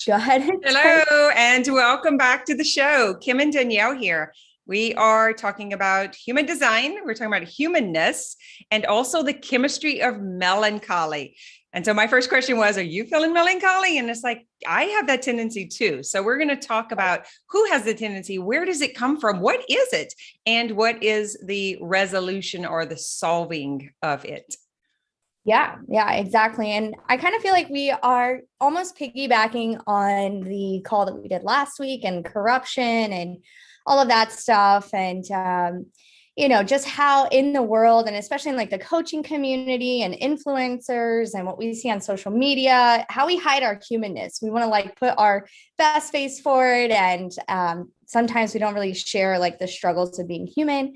Go ahead and start. Hello, and welcome back to the show. Kim and Danielle here. We are talking about human design. We're talking about humanness and also the chemistry of melancholy. And so my first question was, are you feeling melancholy? And it's like, I have that tendency too. So we're going to talk about who has the tendency, where does it come from? What is it? And what is the resolution or the solving of it? Yeah, exactly. And I kind of feel like we are almost piggybacking on the call that we did last week and corruption and all of that stuff. And, just how in the world, and especially in like the coaching community and influencers and what we see on social media, how we hide our humanness. We want to like put our best face forward. And sometimes we don't really share like the struggles of being human,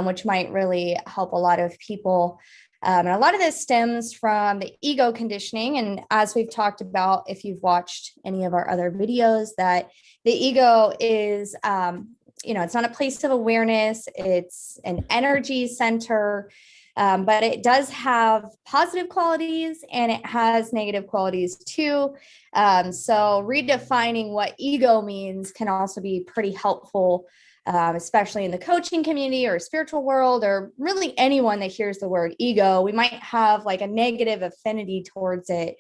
which might really help a lot of people. And a lot of this stems from the ego conditioning. And as we've talked about, if you've watched any of our other videos, that the ego is, it's not a place of awareness. It's an energy center, but it does have positive qualities and it has negative qualities too. So redefining what ego means can also be pretty helpful, especially in the coaching community or spiritual world, or really anyone that hears the word ego. We might have like a negative affinity towards it,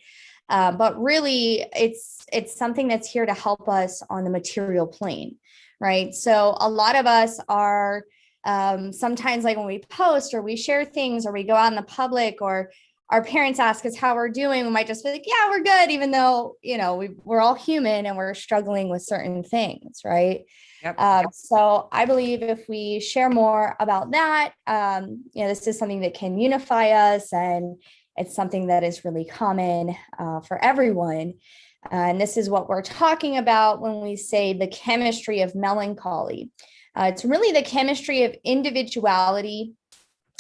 but really it's something that's here to help us on the material plane, right? So a lot of us are sometimes, like when we post or we share things or we go out in the public, or our parents ask us how we're doing, we might just be like, yeah, we're good, even though, we're all human and we're struggling with certain things, right? Yep. So I believe if we share more about that, this is something that can unify us, and it's something that is really common for everyone. And this is what we're talking about when we say the chemistry of melancholy. It's really the chemistry of individuality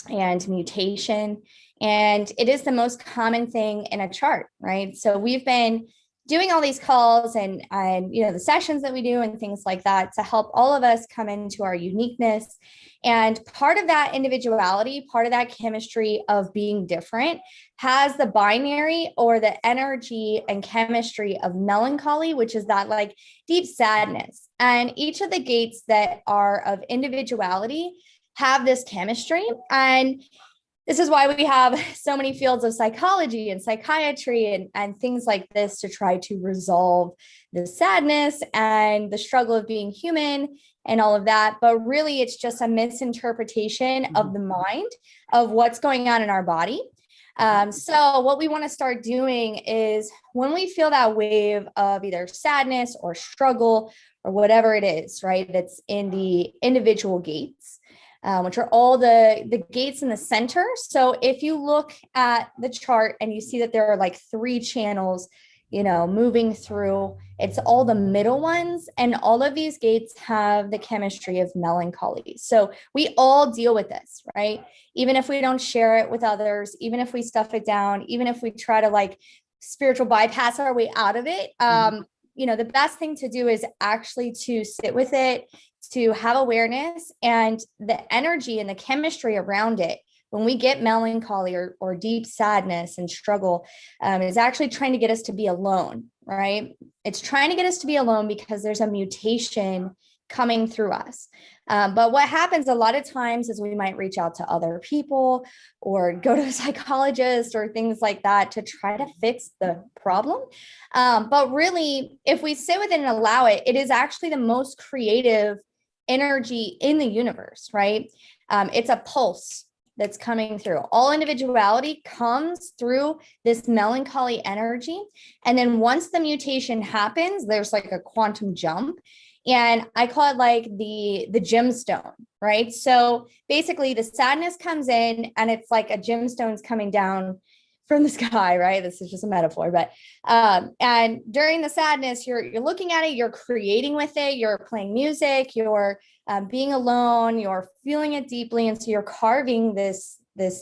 and mutation. And it is the most common thing in a chart, right? So we've been doing all these calls and the sessions that we do and things like that to help all of us come into our uniqueness. And part of that individuality, part of that chemistry of being different, has the binary or the energy and chemistry of melancholy, which is that like deep sadness. And each of the gates that are of individuality have this chemistry. And this is why we have so many fields of psychology and psychiatry and things like this to try to resolve the sadness and the struggle of being human and all of that. But really, it's just a misinterpretation of the mind of what's going on in our body. So what we want to start doing is when we feel that wave of either sadness or struggle or whatever it is, right, that's in the individual gates, which are all the gates in the center. So if you look at the chart and you see that there are like 3 channels, moving through, it's all the middle ones. And all of these gates have the chemistry of melancholy. So we all deal with this, right? Even if we don't share it with others, even if we stuff it down, even if we try to like spiritual bypass our way out of it, the best thing to do is actually to sit with it, to have awareness and the energy and the chemistry around it. When we get melancholy or deep sadness and struggle, is actually trying to get us to be alone, right? It's trying to get us to be alone because there's a mutation coming through us. But what happens a lot of times is we might reach out to other people or go to a psychologist or things like that to try to fix the problem. But really, if we sit with it and allow it, it is actually the most creative energy in the universe, right? It's a pulse that's coming through. All individuality comes through this melancholy energy. And then once the mutation happens, there's like a quantum jump. And I call it like the gemstone, right? So basically the sadness comes in and it's like a gemstone's coming down from the sky, right? This is just a metaphor, but and during the sadness, you're looking at it, you're creating with it, you're playing music, you're being alone, you're feeling it deeply, and so you're carving this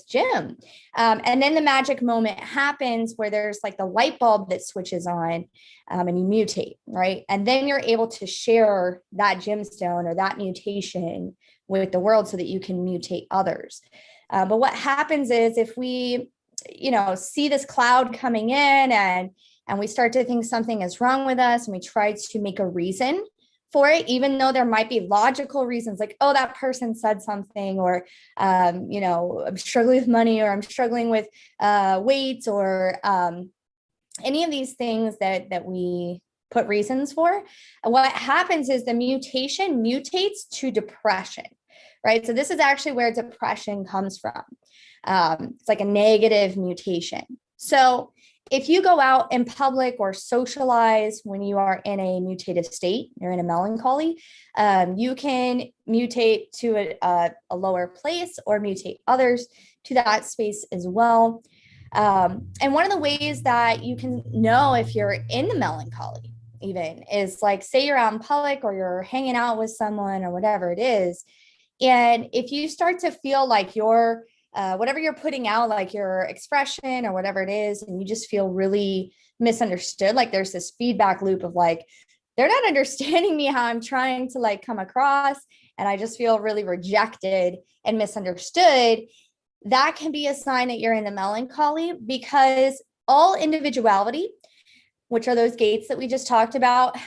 gem. And then the magic moment happens where there's like the light bulb that switches on, and you mutate, right? And then you're able to share that gemstone or that mutation with the world so that you can mutate others. But what happens is if we see this cloud coming in and and we start to think something is wrong with us, and we try to make a reason for it, even though there might be logical reasons like, oh, that person said something, or, I'm struggling with money, or I'm struggling with weight, or any of these things that we put reasons for. What happens is the mutation mutates to depression, right? So this is actually where depression comes from. It's like a negative mutation. So if you go out in public or socialize when you are in a mutative state, you're in a melancholy, you can mutate to a lower place or mutate others to that space as well. And one of the ways that you can know if you're in the melancholy even is like, say you're out in public or you're hanging out with someone or whatever it is. And if you start to feel like you're whatever you're putting out, like your expression or whatever it is, and you just feel really misunderstood, like there's this feedback loop of like, they're not understanding me how I'm trying to like come across, and I just feel really rejected and misunderstood, that can be a sign that you're in the melancholy, because all individuality, which are those gates that we just talked about,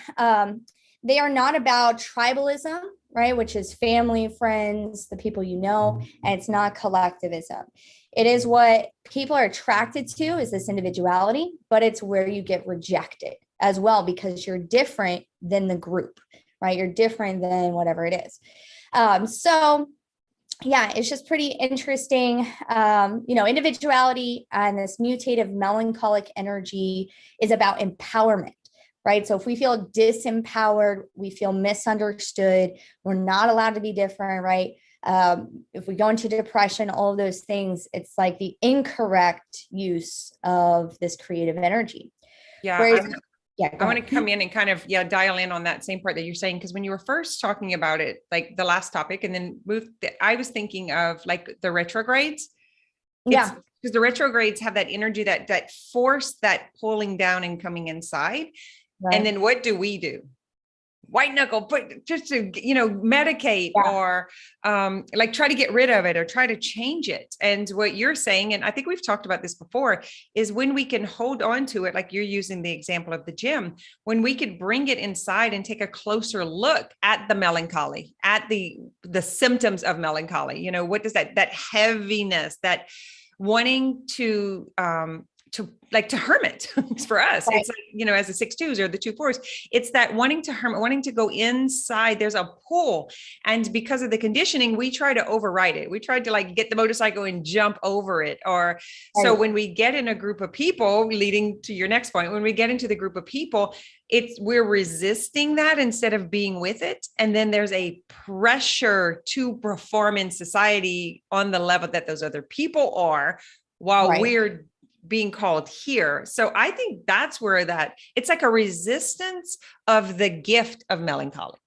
they are not about tribalism, right? Which is family, friends, the people you know, and it's not collectivism. It is what people are attracted to, is this individuality, but it's where you get rejected as well, because you're different than the group, right? You're different than whatever it is. So yeah, it's just pretty interesting. Individuality and this mutative melancholic energy is about empowerment, right? So if we feel disempowered, we feel misunderstood, we're not allowed to be different, right? If we go into depression, all of those things, it's like the incorrect use of this creative energy. Yeah. Whereas, I want to come in and kind of, dial in on that same part that you're saying, because when you were first talking about it, like the last topic, and then I was thinking of like the retrogrades. Because the retrogrades have that energy that force that pulling down and coming inside. Right. And then what do? White knuckle, but just to, medicate or like try to get rid of it or try to change it. And what you're saying, and I think we've talked about this before, is when we can hold on to it, like you're using the example of the gym, when we could bring it inside and take a closer look at the melancholy, at the symptoms of melancholy. What does that heaviness, that wanting to hermit for us, right. It's like, as the 6-2s or the 2-4s, it's that wanting to hermit, wanting to go inside. There's a pull. And because of the conditioning, we try to override it. We tried to like get the motorcycle and jump over it. Or right. So when we get in a group of people, leading to your next point, when we get into the group of people, we're resisting that instead of being with it. And then there's a pressure to perform in society on the level that those other people are, while right. we're being called here. So I think that's where it's like a resistance of the gift of melancholy.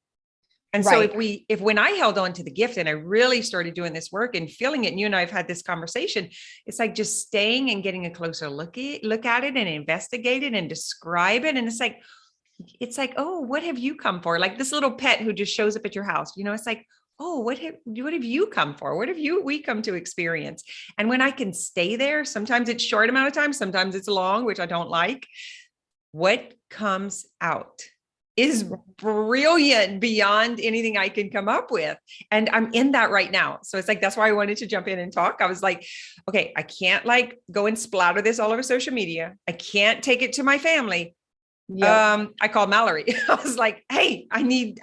And right. So if when I held on to the gift and I really started doing this work and feeling it, and you and I have had this conversation, it's like just staying and getting a closer look at it and investigate it and describe it. And it's like, oh, what have you come for? Like this little pet who just shows up at your house, it's like, oh, what have you come for? What have we come to experience? And when I can stay there, sometimes it's short amount of time, sometimes it's long, which I don't like. What comes out is brilliant beyond anything I can come up with. And I'm in that right now. So it's like, that's why I wanted to jump in and talk. I was like, okay, I can't like go and splatter this all over social media. I can't take it to my family. Yep. I called Mallory. I was like, hey, I need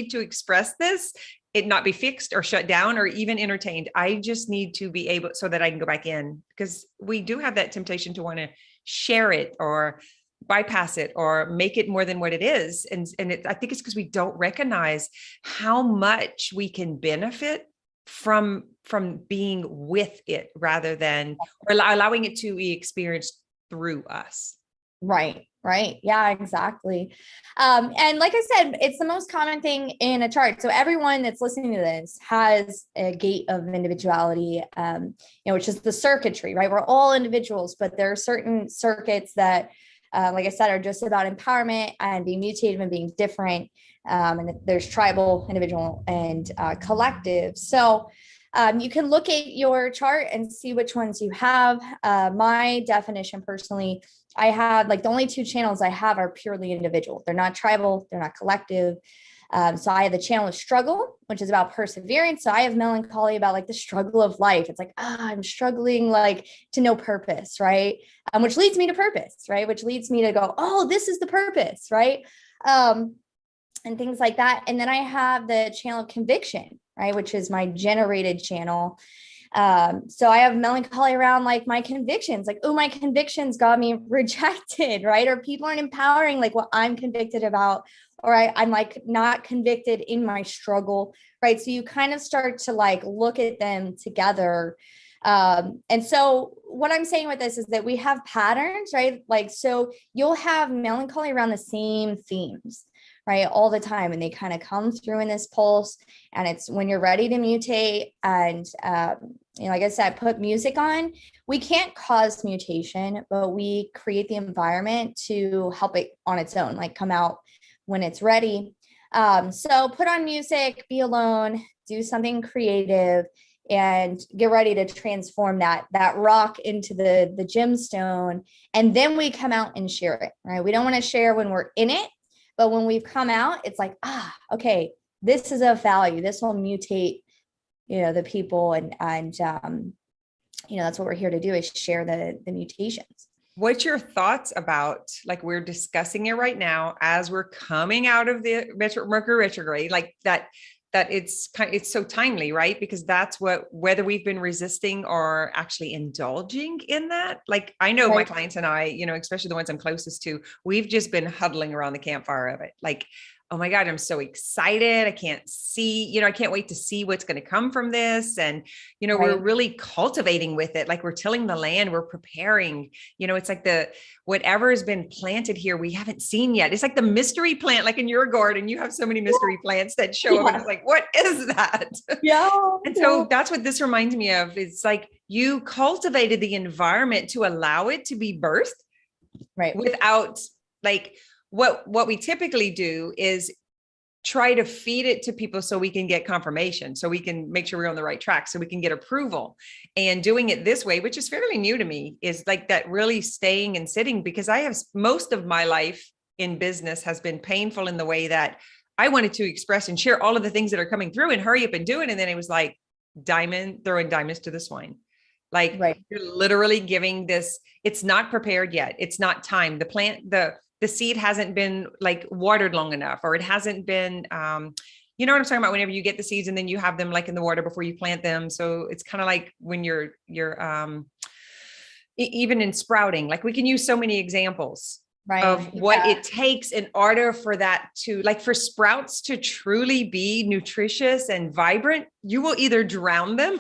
to express this, it not be fixed or shut down or even entertained. I just need to be able so that I can go back in, because we do have that temptation to want to share it or bypass it or make it more than what it is. And I think it's because we don't recognize how much we can benefit from being with it rather than or allowing it to be experienced through us. Right. Yeah, exactly. And like I said, it's the most common thing in a chart. So everyone that's listening to this has a gate of individuality, which is the circuitry, right? We're all individuals, but there are certain circuits that, like I said, are just about empowerment and being mutative and being different. And there's tribal, individual, and collective. So You can look at your chart and see which ones you have. My definition personally, I have like the only two channels I have are purely individual. They're not tribal, they're not collective. So I have the channel of struggle, which is about perseverance. So I have melancholy about like the struggle of life. It's like, I'm struggling like to know purpose, right? Which leads me to purpose, right? Which leads me to go, oh, this is the purpose, right? And things like that. And then I have the channel of conviction, right? Which is my generated channel. So I have melancholy around like my convictions, like, oh, my convictions got me rejected, right? Or people aren't empowering like what I'm convicted about, or I'm like not convicted in my struggle, right? So you kind of start to like look at them together. And so what I'm saying with this is that we have patterns, right? Like, so you'll have melancholy around the same themes, right? All the time. And they kind of come through in this pulse. And it's when you're ready to mutate. And, like I said, put music on. We can't cause mutation, but we create the environment to help it on its own, like come out when it's ready. So put on music, be alone, do something creative, and get ready to transform that rock into the gemstone. And then we come out and share it, right? We don't want to share when we're in it, but when we've come out, it's like, okay, this is of value. This will mutate, the people. And that's what we're here to do, is share the mutations. What's your thoughts about, like, we're discussing it right now as we're coming out of the Mercury retrograde, like that it's so timely, right? Because that's whether we've been resisting or actually indulging in that. Like, I know my clients and I, especially the ones I'm closest to, we've just been huddling around the campfire of it. Like, oh my God, I'm so excited. I can't wait to see what's going to come from this. And, we're really cultivating with it. Like, we're tilling the land, we're preparing, it's like whatever has been planted here, we haven't seen yet. It's like the mystery plant, like in your garden, you have so many mystery plants that show up and it's like, what is that? Yeah. And so that's what this reminds me of. It's like you cultivated the environment to allow it to be birthed, right? Without, like, what we typically do is try to feed it to people so we can get confirmation, so we can make sure we're on the right track, so we can get approval. And doing it this way, which is fairly new to me, is like that really staying and sitting, because I have most of my life in business has been painful in the way that I wanted to express and share all of the things that are coming through and hurry up and do it. And then it was like throwing diamonds to the swine. Like, you're literally giving this, it's not prepared yet. It's not time. The plant, the seed hasn't been like watered long enough, or it hasn't been, you know what I'm talking about? Whenever you get the seeds and then you have them like in the water before you plant them. So it's kind of like when you're even in sprouting, like we can use so many examples of what it takes in order for that to, like, for sprouts to truly be nutritious and vibrant. You will either drown them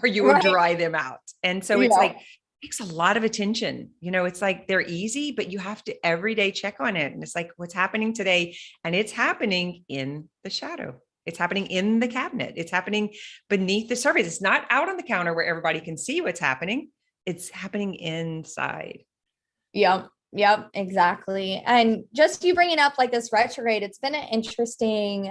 or you will dry them out. And so it's like, takes a lot of attention. It's like they're easy, but you have to every day check on it. And it's like, what's happening today? And it's happening in the shadow. It's happening in the cabinet. It's happening beneath the surface. It's not out on the counter where everybody can see what's happening. It's happening inside. Yep, exactly. And just you bringing up like this retrograde, it's been an interesting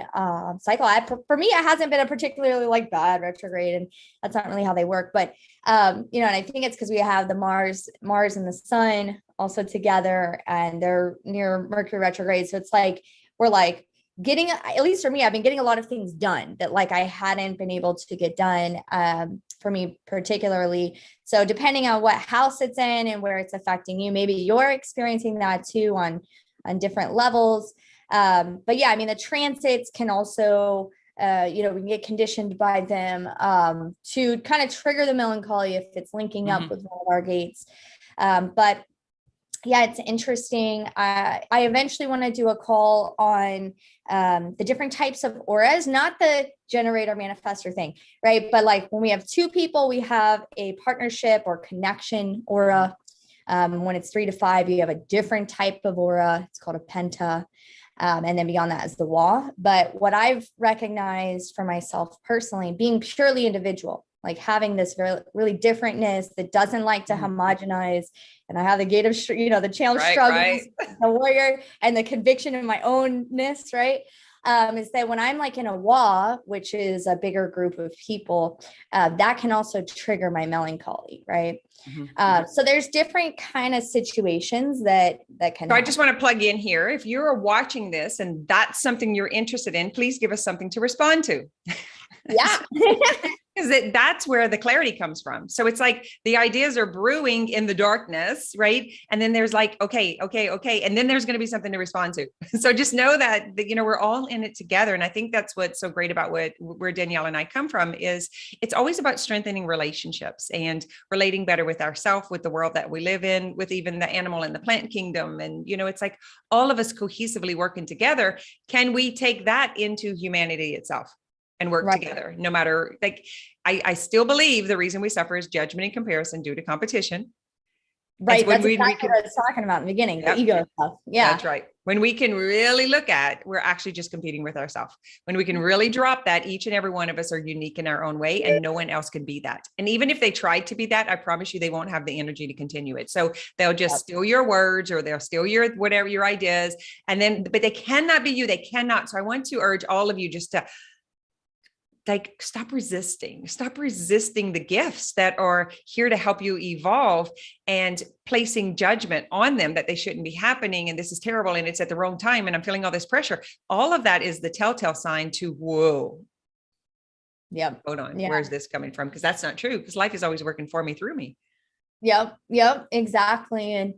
cycle. For me, it hasn't been a particularly like bad retrograde, and that's not really how they work. But and I think it's because we have the Mars and the Sun also together, and they're near Mercury retrograde. So it's like we're like getting, at least for me, I've been getting a lot of things done that like I hadn't been able to get done. For me particularly. So depending on what house it's in and where it's affecting you, maybe you're experiencing that too on different levels. But yeah, I mean, the transits can also, we can get conditioned by them to kind of trigger the melancholy if it's linking up with one of our gates. But yeah, it's interesting. I eventually want to do a call on the different types of auras, not the generator manifestor thing, right? But like when we have two people, we have a partnership or connection aura. When it's 3 to 5, you have a different type of aura. It's called a penta. And then beyond that is the Wa. But what I've recognized for myself personally, being purely individual, like having this really differentness that doesn't like to homogenize. And I have the gate of, the channel struggles, the warrior, and the conviction in my ownness, right? is that when I'm like in a WA, which is a bigger group of people, that can also trigger my melancholy, right? So there's different kind of situations that can So I happen. just want to plug in here. If you're watching this and that's something you're interested in, please give us something to respond to. Yeah. Because that's where the clarity comes from. So it's like the ideas are brewing in the darkness, right? And then there's like, okay. And then there's going to be something to respond to. So just know that, we're all in it together. And I think that's what's so great about where Danielle and I come from is it's always about strengthening relationships and relating better with ourselves, with the world that we live in, with even the animal and the plant kingdom. And, it's like all of us cohesively working together. Can we take that into humanity itself? And work together, no matter, like, I still believe the reason we suffer is judgment and comparison due to competition. Right. That's exactly what I was talking about in the beginning, the ego stuff. Yeah. That's right. When we can really look at, we're actually just competing with ourselves. When we can really drop that, each and every one of us are unique in our own way and no one else can be that. And even if they try to be that, I promise you, they won't have the energy to continue it. So they'll just steal your words or they'll steal your, whatever your ideas. And then, but they cannot be you. They cannot. So I want to urge all of you just to, like, stop resisting the gifts that are here to help you evolve and placing judgment on them that they shouldn't be happening. And this is terrible. And it's at the wrong time. And I'm feeling all this pressure. All of that is the telltale sign to, whoa. Yeah. Hold on. Yeah. Where's this coming from? Because that's not true. Because life is always working for me through me. Yep. Exactly. And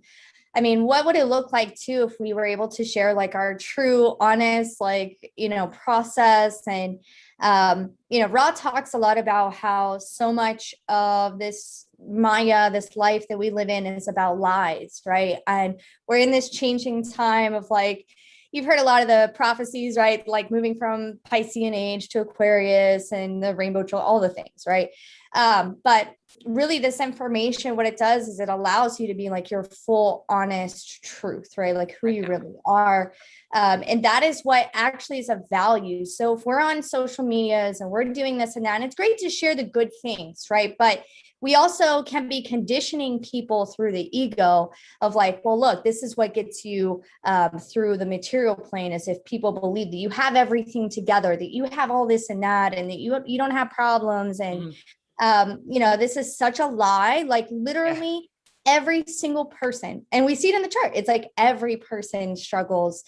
I mean, what would it look like too, if we were able to share like our true, honest, like, process and, Ra talks a lot about how so much of this Maya, this life that we live in is about lies, right? And we're in this changing time of like, you've heard a lot of the prophecies, right? Like moving from Piscean age to Aquarius and the rainbow, all the things, right? But really this information, what it does is it allows you to be like your full, honest truth, right? Like who you really are. And that is what actually is of value. So if we're on social medias and we're doing this and that, and it's great to share the good things, right? But we also can be conditioning people through the ego of like, well, look, this is what gets you through the material plane, as if people believe that you have everything together, that you have all this and that, and that you don't have problems. And, this is such a lie, like literally every single person. And we see it in the chart. It's like every person struggles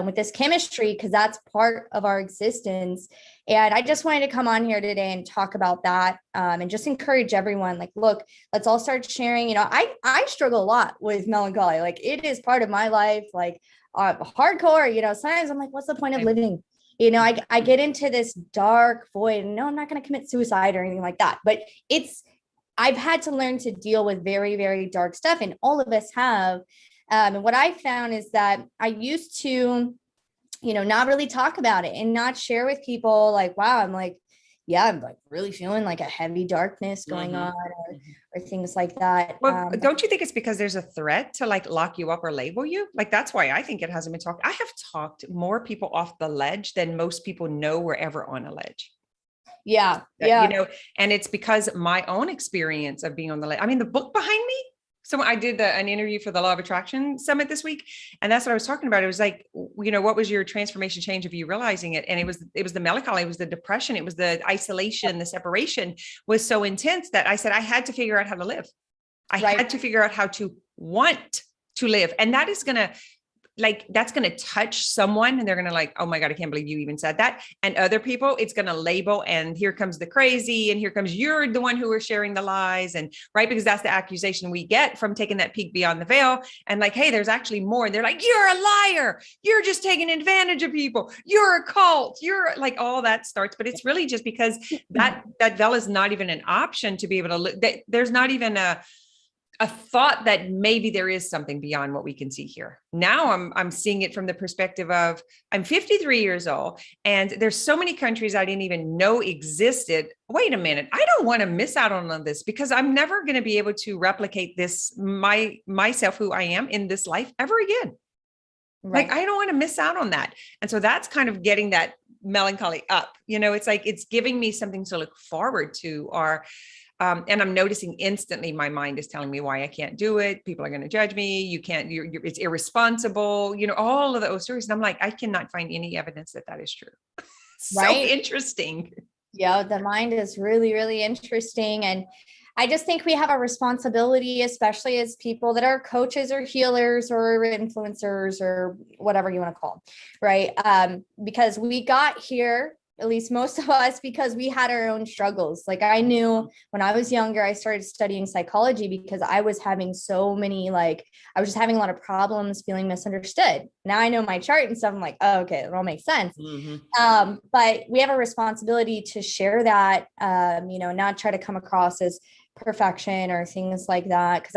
with this chemistry because that's part of our existence. And I just wanted to come on here today and talk about that and just encourage everyone, like, look, let's all start sharing. I struggle a lot with melancholy. Like it is part of my life, like hardcore, sometimes I'm like, what's the point of living? I get into this dark void and no, I'm not going to commit suicide or anything like that. But I've had to learn to deal with very, very dark stuff, and all of us have. And what I found is that I used to, not really talk about it and not share with people like, wow, I'm like really feeling like a heavy darkness going on or things like that. Well, don't you think it's because there's a threat to like lock you up or label you? Like, that's why I think it hasn't been talked. I have talked more people off the ledge than most people know were ever on a ledge. Yeah. And it's because my own experience of being on the ledge. I mean, the book behind me. So I did an interview for the Law of Attraction Summit this week. And that's what I was talking about. It was like, what was your transformation change of you realizing it? And it was the melancholy, it was the depression, it was the isolation, the separation was so intense that I said, I had to figure out how to live. I had to figure out how to want to live. And that is that's going to touch someone and they're going to like, oh my God, I can't believe you even said that. And other people, it's going to label, and here comes the crazy. And here comes, you're the one who are sharing the lies. And right. Because that's the accusation we get from taking that peek beyond the veil. And like, hey, there's actually more. And they're like, you're a liar. You're just taking advantage of people. You're a cult. You're like, all that starts, but it's really just because that veil is not even an option to be able to look. There's not even a thought that maybe there is something beyond what we can see here. Now I'm seeing it from the perspective of, I'm 53 years old and there's so many countries I didn't even know existed. Wait a minute. I don't want to miss out on this because I'm never going to be able to replicate this, myself, who I am in this life ever again. Right. Like, I don't want to miss out on that. And so that's kind of getting that melancholy up, it's like, it's giving me something to look forward to, or And I'm noticing instantly my mind is telling me why I can't do it. People are going to judge me. You can't, it's irresponsible, all of those stories. And I'm like, I cannot find any evidence that that is true. So Right. interesting. Yeah, the mind is really, really interesting. And I just think we have a responsibility, especially as people that are coaches or healers or influencers or whatever you want to call them, right? Because we got here, at least most of us, because we had our own struggles. Like I knew when I was younger, I started studying psychology because I was having so many, I was just having a lot of problems feeling misunderstood. Now I know my chart and stuff. I'm like, oh, okay, it all makes sense. But we have a responsibility to share that, not try to come across as perfection or things like that, because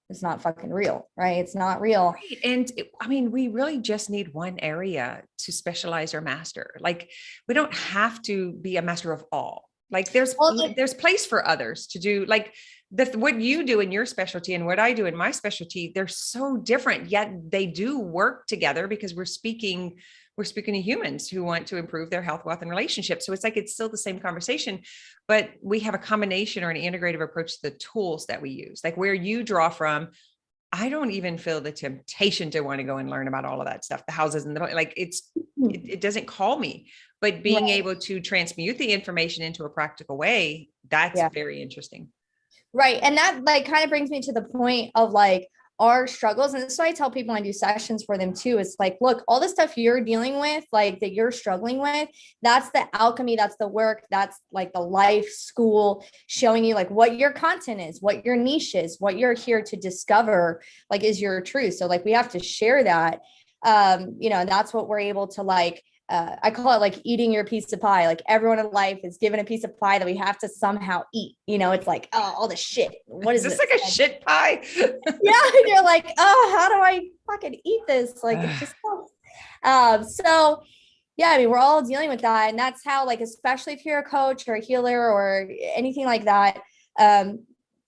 it's not fucking real, right? It's not real. Right. And we really just need one area to specialize or master. Like we don't have to be a master of all. Like there's place for others to do like what you do in your specialty and what I do in my specialty. They're so different, yet they do work together because we're speaking to humans who want to improve their health, wealth, and relationships. So it's still the same conversation, but we have a combination or an integrative approach to the tools that we use. Like where you draw from, I don't even feel the temptation to want to go and learn about all of that stuff, the houses and it doesn't call me, but being able to transmute the information into a practical way, that's very interesting. Right. And that kind of brings me to the point of our struggles. And this is why I tell people I do sessions for them too. It's like, look, all the stuff you're dealing with, that you're struggling with, that's the alchemy, that's the work, that's the life school showing you what your content is, what your niche is, what you're here to discover, is your truth. So we have to share that, and that's what we're able to I call it eating your piece of pie. Everyone in life is given a piece of pie that we have to somehow eat. It's oh, all the shit. What is this? Like a shit pie? Yeah. And you're like, oh, how do I fucking eat this? It's just so yeah, we're all dealing with that. And that's how, especially if you're a coach or a healer or anything like that,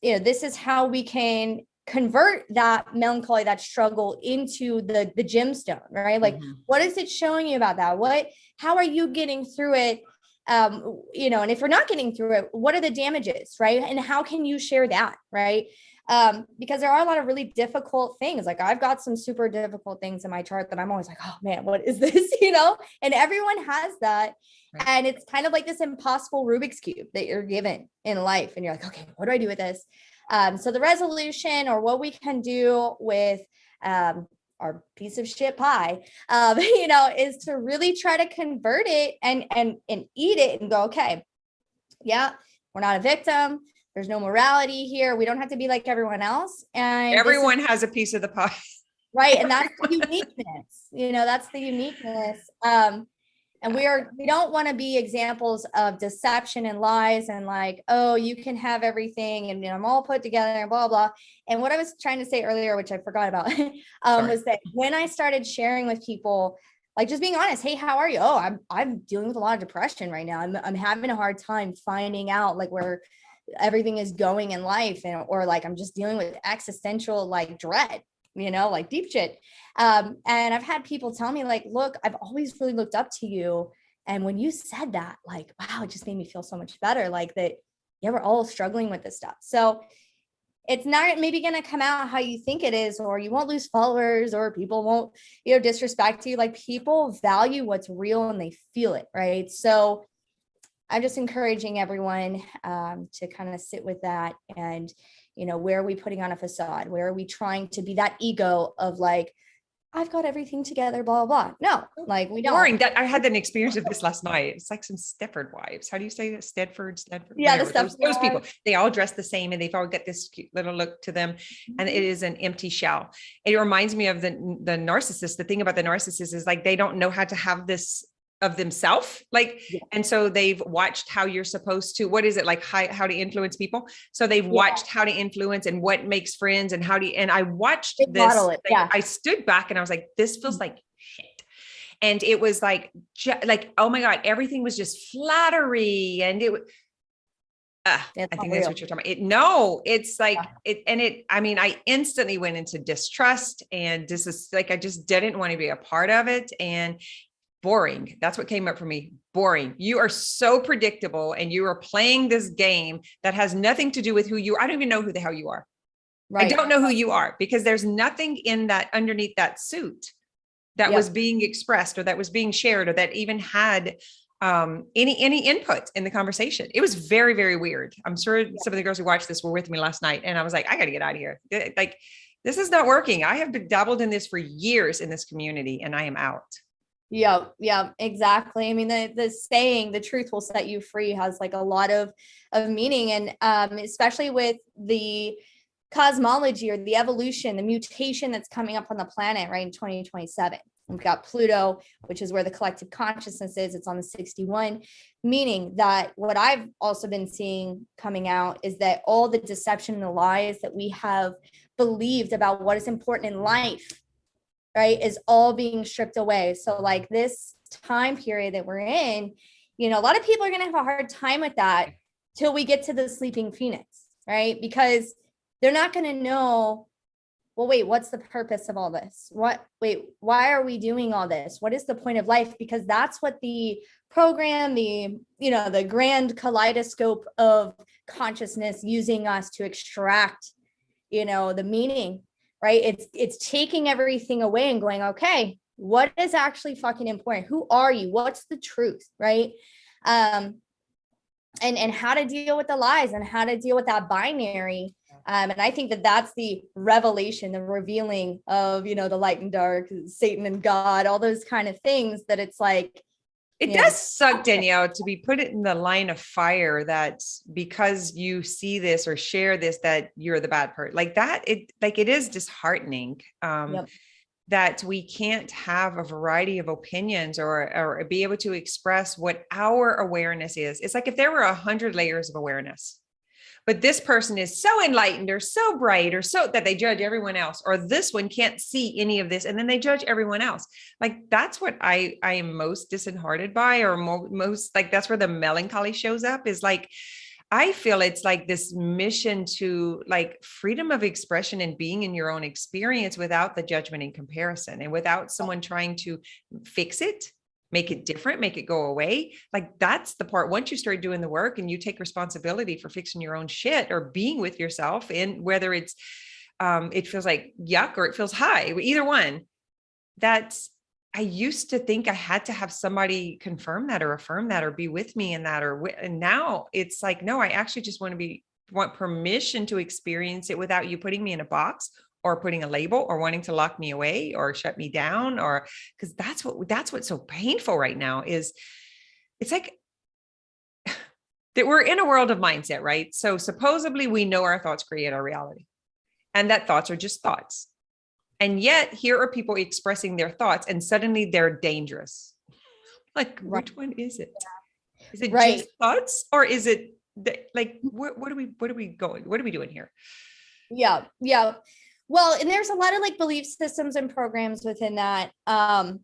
this is how we can convert that melancholy, that struggle into the gemstone, right? What is it showing you about that? How are you getting through it? And if you're not getting through it, what are the damages, right? And how can you share that, right? Because there are a lot of really difficult things. I've got some super difficult things in my chart that I'm always oh man, what is this? And everyone has that. Right. And it's kind of this impossible Rubik's Cube that you're given in life. And you're okay, what do I do with this? So the resolution, or what we can do with our piece of shit pie, is to really try to convert it and eat it and go, okay, yeah, we're not a victim. There's no morality here. We don't have to be like everyone else. And everyone has a piece of the pie. Right. And that's the uniqueness, that's the uniqueness. And we don't want to be examples of deception and lies and oh, you can have everything and I'm all put together and blah, blah. And what I was trying to say earlier, which I forgot about, was that when I started sharing with people, just being honest, hey, how are you? Oh, I'm dealing with a lot of depression right now. I'm having a hard time finding out where everything is going in life, or I'm just dealing with existential dread, deep shit. And I've had people tell me look, I've always really looked up to you. And when you said that, wow, it just made me feel so much better. That, yeah, we're all struggling with this stuff. So it's not maybe going to come out how you think it is, or you won't lose followers, or people won't, disrespect you. People value what's real and they feel it. Right. So I'm just encouraging everyone to kind of sit with that. And, where are we putting on a facade? Where are we trying to be that ego of I've got everything together, blah, blah, blah. No, we don't. Boring. That I had an experience of this last night. It's some Stepford wives. How do you say that? Stedford? Yeah, those people. They all dress the same and they've all got this cute little look to them. And it is an empty shell. It reminds me of the narcissist. The thing about the narcissist is they don't know how to have this of themselves. And so they've watched how you're supposed to, what is it how to influence people. So they've watched how to influence and what makes friends and and I watched this. I stood back and I was this feels like shit. And it was oh my God, everything was just flattery. And it I think that's what you're talking about. It's I instantly went into distrust, and this is I just didn't want to be a part of it. And boring. That's what came up for me. Boring. You are so predictable and you are playing this game that has nothing to do with who you are. I don't even know who the hell you are. Right. I don't know who you are because there's nothing in that underneath that suit that was being expressed or that was being shared or that even had any input in the conversation. It was very, very weird. I'm sure some of the girls who watched this were with me last night and I was like, I got to get out of here. Like, this is not working. I have dabbled in this for years in this community and I am out. Yeah, exactly. I mean, the saying, the truth will set you free has like a lot of meaning. And especially with the cosmology or the evolution, the mutation that's coming up on the planet, right, in 2027. We've got Pluto, which is where the collective consciousness is. It's on the 61, meaning that what I've also been seeing coming out is that all the deception and the lies that we have believed about what is important in life, right, is all being stripped away. So like this time period that we're in, you know, a lot of people are going to have a hard time with that till we get to the sleeping phoenix, right? Because they're not going to know, well, wait, what's the purpose of all this? Why are we doing all this? What is the point of life? Because that's what the program, the grand kaleidoscope of consciousness using us to extract, the meaning, right? It's taking everything away and going, okay, what is actually fucking important? Who are you? What's the truth, right? And how to deal with the lies and how to deal with that binary. And I think that that's the revelation, the revealing of, the light and dark, Satan and God, all those kind of things that it's like. It does suck, Danielle, to be put in the line of fire that because you see this or share this, that you're the bad person like that. It is disheartening. That we can't have a variety of opinions or be able to express what our awareness is. It's like if there were 100 layers of awareness, but this person is so enlightened or so bright or so that they judge everyone else, or this one can't see any of this and then they judge everyone else. Like that's what I am most disheartened by, or most like that's where the melancholy shows up, is like I feel it's like this mission to like freedom of expression and being in your own experience without the judgment and comparison, and without someone trying to fix it, make it different, make it go away. Like that's the part, once you start doing the work and you take responsibility for fixing your own shit or being with yourself, and whether it's, it feels like yuck or it feels high, either one, that's, I used to think I had to have somebody confirm that or affirm that or be with me in that, and now it's like, no, I actually just want permission to experience it without you putting me in a box or putting a label or wanting to lock me away or shut me down, or because that's what's so painful right now is it's like that we're in a world of mindset, right? So supposedly we know our thoughts create our reality and that thoughts are just thoughts. And yet here are people expressing their thoughts and suddenly they're dangerous. Like, which one is it? Is it just thoughts, or is it like, what are we going? What are we doing here? Yeah. Well, and there's a lot of like belief systems and programs within that. And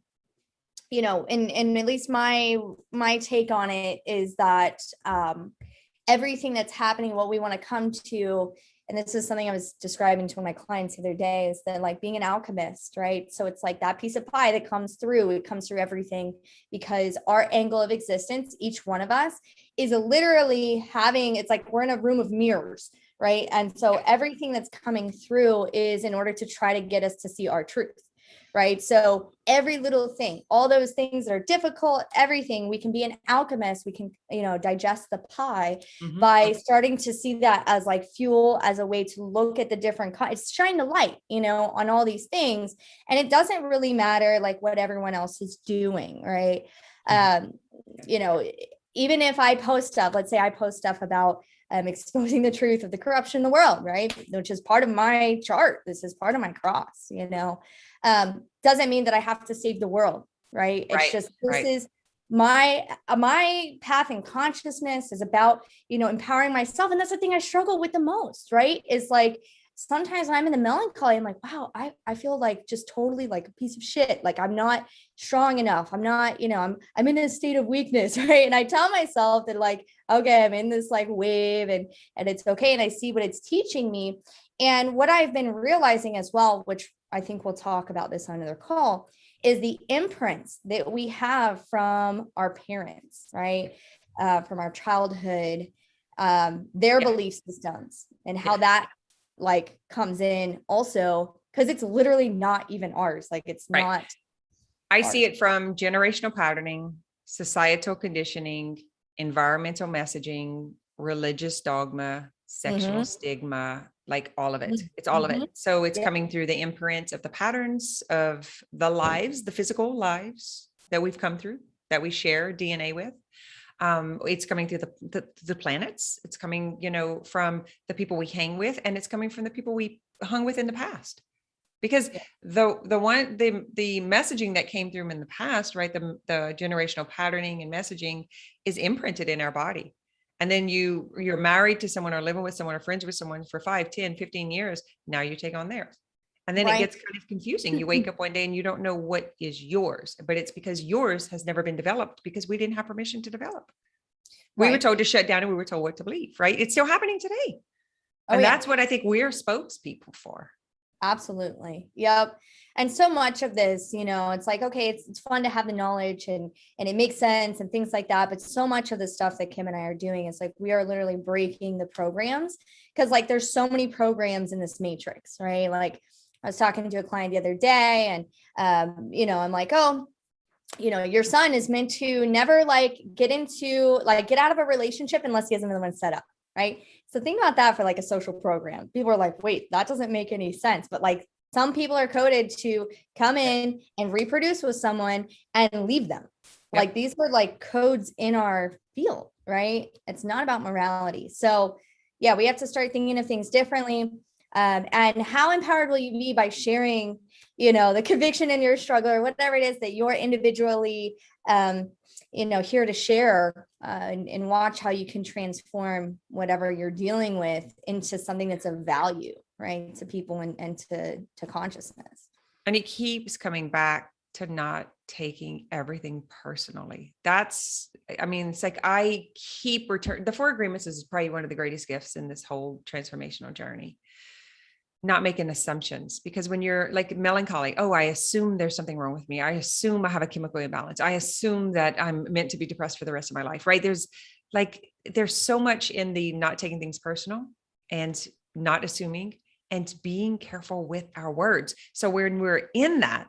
at least my take on it is that everything that's happening, what we want to come to, and this is something I was describing to one of my clients the other day, is that like being an alchemist, right? So it's like that piece of pie that comes through, it comes through everything, because our angle of existence, each one of us, is literally it's like we're in a room of mirrors, right? And so everything that's coming through is in order to try to get us to see our truth, right? So every little thing, all those things that are difficult, everything, we can be an alchemist. We can, digest the pie by starting to see that as like fuel, as a way to look at the different, it's shine the light, on all these things. And it doesn't really matter like what everyone else is doing, right? Even if I post stuff, let's say I post stuff about exposing the truth of the corruption in the world, right? Which is part of my chart. This is part of my cross, doesn't mean that I have to save the world, right? It's just, this is my path in consciousness is about, empowering myself. And that's the thing I struggle with the most, right? Is like, sometimes when I'm in the melancholy, I'm like, wow, I feel like just totally like a piece of shit. Like I'm not strong enough. I'm not, I'm in a state of weakness, right? And I tell myself that like, okay, I'm in this like wave and it's okay. And I see what it's teaching me. And what I've been realizing as well, which I think we'll talk about this on another call, is the imprints that we have from our parents, right? From our childhood, their belief systems, and how that like comes in also, because it's literally not even ours. Like it's Right. not. I see it from generational patterning, societal conditioning, environmental messaging, religious dogma, sexual stigma, like all of it. It's all of it. So it's coming through the imprint of the patterns of the lives, the physical lives that we've come through, that we share DNA with. It's coming through the planets. It's coming, from the people we hang with, and it's coming from the people we hung with in the past. Because the messaging that came through in the past, right? The generational patterning and messaging is imprinted in our body. And then you're married to someone or living with someone or friends with someone for 5, 10, 15 years. Now you take on theirs. And then it gets kind of confusing. You wake up one day and you don't know what is yours, but it's because yours has never been developed because we didn't have permission to develop. We were told to shut down and we were told what to believe, right? It's still happening today. And that's what I think we're spokespeople for. Absolutely. Yep. And so much of this, it's like, okay, it's fun to have the knowledge and it makes sense and things like that. But so much of the stuff that Kim and I are doing is like, we are literally breaking the programs, because like, there's so many programs in this matrix, right? Like I was talking to a client the other day and, I'm like, oh, your son is meant to never like get out of a relationship unless he has another one set up. Right. So think about that for like a social program. People are like, wait, that doesn't make any sense. But like some people are coded to come in and reproduce with someone and leave them. Like these were like codes in our field, right? It's not about morality. So yeah, we have to start thinking of things differently. And how empowered will you be by sharing, the conviction in your struggle or whatever it is that you're individually, here to share, and watch how you can transform whatever you're dealing with into something that's of value, right, to people and to consciousness. And it keeps coming back to not taking everything personally. It's like I keep returning. The 4 agreements is probably one of the greatest gifts in this whole transformational journey. Not making assumptions, because when you're like melancholy, I assume there's something wrong with me. I assume I have a chemical imbalance. I assume that I'm meant to be depressed for the rest of my life, right? There's so much in the not taking things personal and not assuming and being careful with our words. So when we're in that,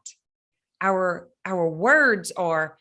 our words are,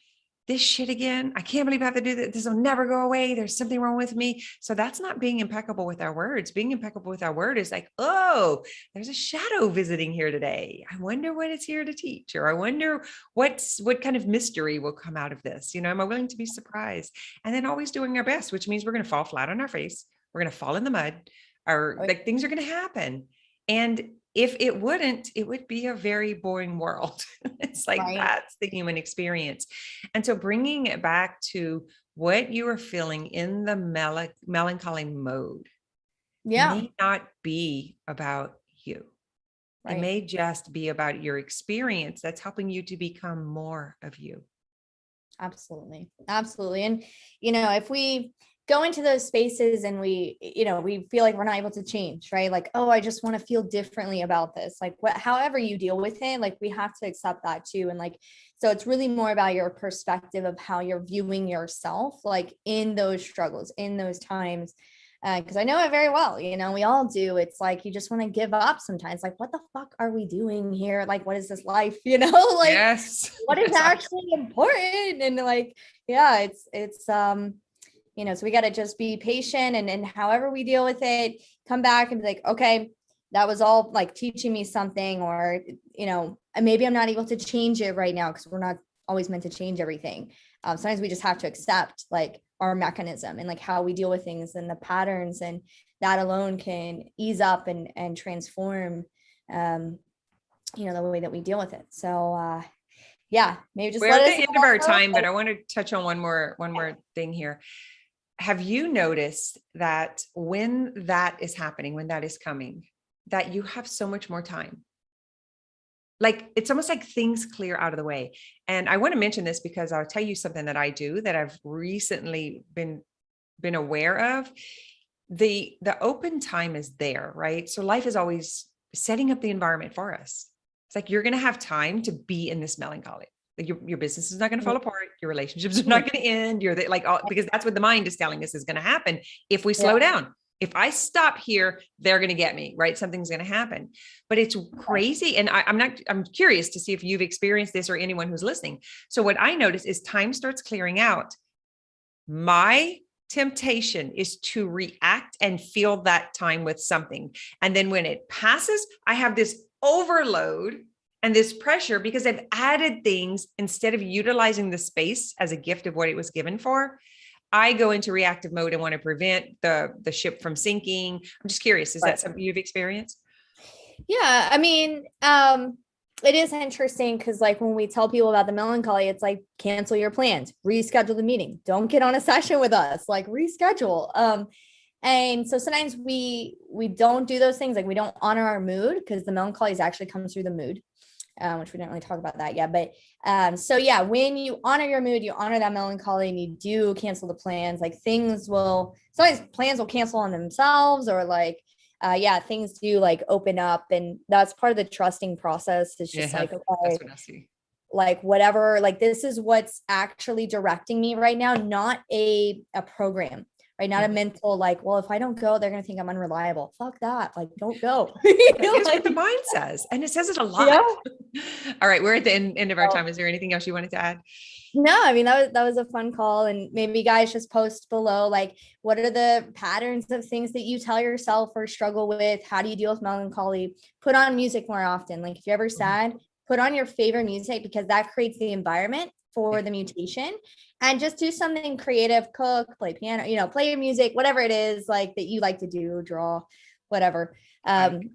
this shit again. I can't believe I have to do this. This will never go away. There's something wrong with me. So that's not being impeccable with our words. Being impeccable with our word is like, oh, there's a shadow visiting here today. I wonder what it's here to teach, or I wonder what kind of mystery will come out of this. Am I willing to be surprised? And then always doing our best, which means we're going to fall flat on our face. We're going to fall in the mud, or like things are going to happen. And if it wouldn't, it would be a very boring world. It's like, that's the human experience. And so bringing it back to what you are feeling in the melancholy mode, may not be about you. It may just be about your experience that's helping you to become more of you. Absolutely. Absolutely. And, if we go into those spaces and we feel like we're not able to change, right? Like, oh, I just want to feel differently about this. Like however you deal with it, like we have to accept that too. And like, so it's really more about your perspective of how you're viewing yourself, like in those struggles, in those times. Because I know it very well, we all do. It's like, you just want to give up sometimes. Like, what the fuck are we doing here? Like, what is this life? Like, what is actually important? And like, yeah, it's so we got to just be patient and however we deal with it, come back and be like, okay, that was all like teaching me something, or, maybe I'm not able to change it right now, because we're not always meant to change everything. Sometimes we just have to accept like our mechanism and like how we deal with things and the patterns, and that alone can ease up and transform, the way that we deal with it. So, maybe just we're at the end of our time, but I want to touch on one more thing here. Have you noticed that when that is happening, when that is coming, that you have so much more time? Like, it's almost like things clear out of the way. And I want to mention this because I'll tell you something that I do that I've recently been aware of. The open time is there, right? So life is always setting up the environment for us. It's like, you're going to have time to be in this melancholy. Like your business is not going to fall apart. Your relationships are not going to end. Because that's what the mind is telling us is going to happen if we slow down. If I stop here, they're going to get me, right? Something's going to happen. But it's crazy. And I'm curious to see if you've experienced this or anyone who's listening. So what I notice is time starts clearing out. My temptation is to react and fill that time with something. And then when it passes, I have this overload and this pressure because I've added things instead of utilizing the space as a gift of what it was given for. I go into reactive mode and want to prevent the ship from sinking. I'm just curious, is that something you've experienced? Yeah, I mean, it is interesting because like when we tell people about the melancholy, it's like cancel your plans, reschedule the meeting, don't get on a session with us, like reschedule. And so sometimes we don't do those things, like we don't honor our mood because the melancholy actually comes through the mood. Which we didn't really talk about that yet. But so yeah, when you honor your mood, you honor that melancholy and you do cancel the plans, like sometimes plans will cancel on themselves or like, things do like open up, and that's part of the trusting process. It's just like, okay, that's what I see. Like whatever, like this is what's actually directing me right now, not a program. Right. Not a mental, like, well, if I don't go, they're going to think I'm unreliable. Fuck that. Like, don't go. That's what the mind says. And it says it a lot. Yeah. All right. We're at the end of our time. Is there anything else you wanted to add? No, I mean, that was a fun call. And maybe guys just post below, like, what are the patterns of things that you tell yourself or struggle with? How do you deal with melancholy? Put on music more often. Like if you're ever sad, put on your favorite music because that creates the environment for the mutation. And just do something creative, cook, play piano, play your music, whatever it is like that you like to do, draw, whatever. And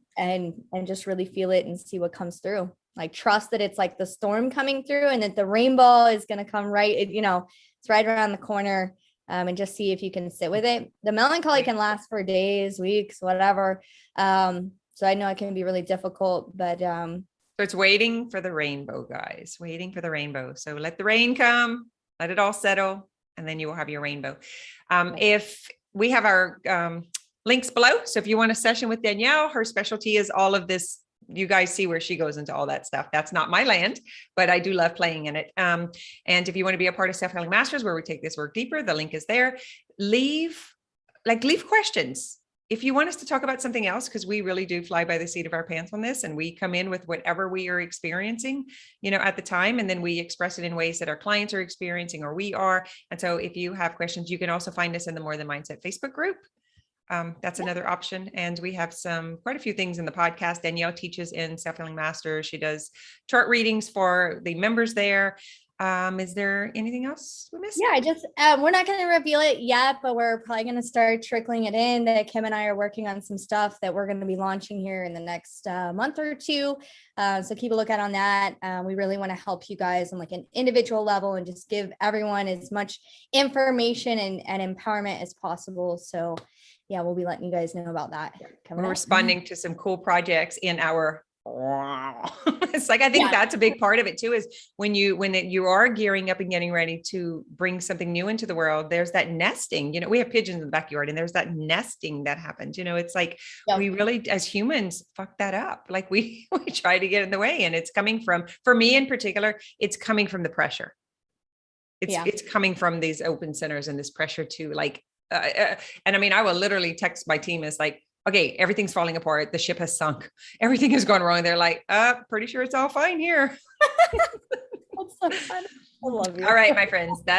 just really feel it and see what comes through. Like trust that it's like the storm coming through and that the rainbow is going to come right, it's right around the corner. And just see if you can sit with it. The melancholy can last for days, weeks, whatever. So I know it can be really difficult, but so it's waiting for the rainbow, guys, waiting for the rainbow. So let the rain come, let it all settle, and then you will have your rainbow. If we have our links below. So if you want a session with Danielle, her specialty is all of this. You guys see where she goes into all that stuff. That's not my land, but I do love playing in it. And if you want to be a part of Self-Healing Masters, where we take this work deeper, the link is there. Leave questions. If you want us to talk about something else, because we really do fly by the seat of our pants on this, and we come in with whatever we are experiencing, at the time, and then we express it in ways that our clients are experiencing or we are. And so if you have questions, you can also find us in the More Than Mindset Facebook group. That's another option. And we have quite a few things in the podcast. Danielle teaches in Self-Healing Masters. She does chart readings for the members there. Is there anything else we missed? Yeah, we're not going to reveal it yet, but we're probably going to start trickling it in. That Kim and I are working on some stuff that we're going to be launching here in the next month or two. So keep a lookout on that. We really want to help you guys on like an individual level and just give everyone as much information and empowerment as possible. So yeah, we'll be letting you guys know about that. We're responding to some cool projects in our it's like, I think that's a big part of it too, is when you are gearing up and getting ready to bring something new into the world, there's that nesting, we have pigeons in the backyard and there's that nesting that happens, it's like, we really, as humans, fuck that up. Like we try to get in the way, and it's coming from, for me in particular, it's coming from the pressure. It's coming from these open centers and this pressure to like, and I mean, I will literally text my team as like, okay, everything's falling apart. The ship has sunk. Everything has gone wrong. They're like, pretty sure it's all fine here. That's so fun. I love you. All right, my friends.